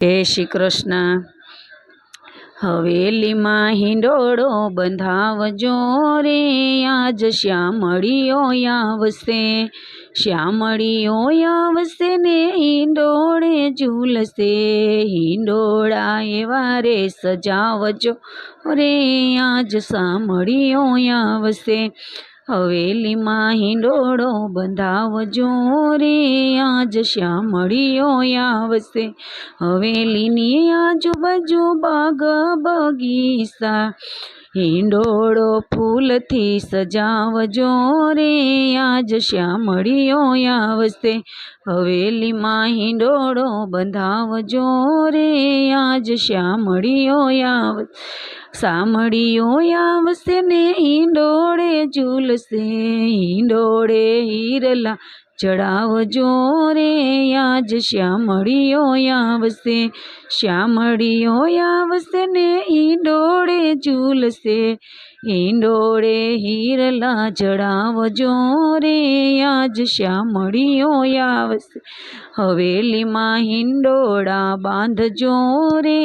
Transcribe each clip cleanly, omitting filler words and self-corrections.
જય શ્રી કૃષ્ણ। હવેલીમાં હિંડોળો બંધાવજો રે, આજ શ્યામળીઓ આવશે। શ્યામળીઓ આવશે ને હિંડોળે ઝૂલશે, હિંડોળા એવા રે સજાવજો રે, આજ શામળીઓ આવશે। હવેલીમાં હિંડોળો બંધાવજો રે, આજ શ્યામળીઓ આવશે। હવેલીની આજુબાજુ બાગ બગીચા, હિંડોળો ફૂલથી સજાવજો રે, આજ શ્યામળીઓ આવશે। હવેલીમાં હિંડોળો બંધાવજો રે, આજ શ્યામળીઓ આવશે। શામળીઓ આવશે ને હિંડોળે ઝૂલશે, હિંડોળે હિરલા ચડાવજો રે, આજ શ્યામળીઓ આવશે। શ્યામળીઓ આવશે ને હિંડોળે ઝૂલશે, હિંડોળે હિરલા ચડાવજો રે, આજ શ્યામળીઓ આવશે। હવેલીમાં હિંડોળા બાંધજો રે,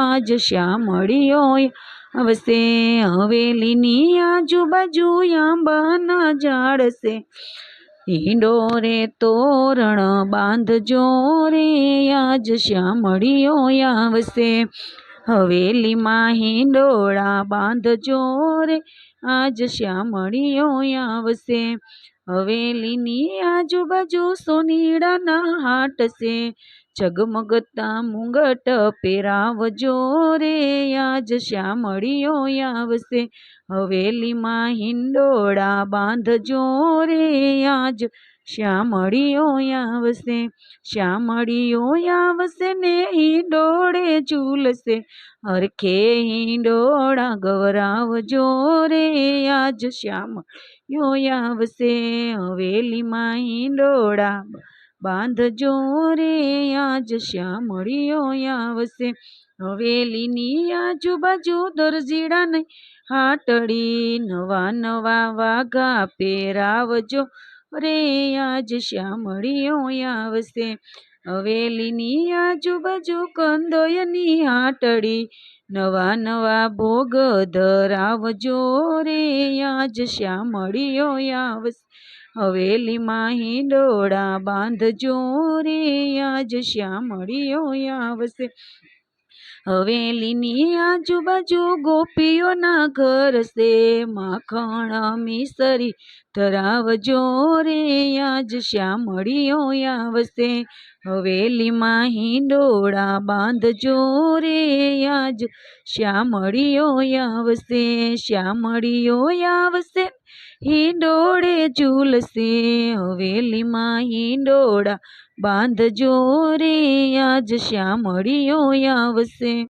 આજ શ્યામળીઓ આવશે। હવેલીની આજુબાજુ આંબાના ઝાડ છે, હિંડોળે તોરણ બાંધજો રે, આજ શ્યામળીઓ આવશે। હવેલીમાં હિંડોળા બાંધજો રે, આજ શ્યામળીઓ આવશે। હવેલીની આજુબાજુ સોનીડાના હાટ છે, ઝગમગતા મુંગટ પહેરાવજો રે, આજ શ્યામળીઓ આવશે। હવેલીમાં હિંડોળા બાંધજો રે, આજ શ્યામળીઓ આવશે। શ્યામળીઓ આવશે ને હિંડોળે ઝૂલશે, હરખે હિંડોળા ગવરાવજો રે, આજ શ્યામળીઓ આવશે। હવેલીમાં હિંડોળા બાંધજો રે, આજ શ્યામળીઓ આવશે। હવેલીની આજુબાજુ દરજીડાની હાટડી, નવા નવા વાઘા પહેરાવજો રે, આજ શ્યામળીઓ આવશે। હવેલીની આજુબાજુ કંદોયની હાટડી, નવા નવા ભોગ ધરાવજો રે, આજ શ્યામળીઓ આવશે। હવેલીમાં હિંડોળા બાંધજો રે, આજ શ્યામળીઓ આવશે। હવેલીની આજુબાજુ ગોપીઓના ઘર છે, માખણ મિસરી ધરાવજો રે, આજ શ્યામળીઓ આવશે। હવેલીમાં હિંડોળા બાંધજો રે, આજ શ્યામળીઓ આવશે। શ્યામળીઓ આવશે હિંડોળે ઝૂલશે, હવેલીમાં હિંડોળા બાંધજો રે, આજ શ્યામળીઓ આવશે।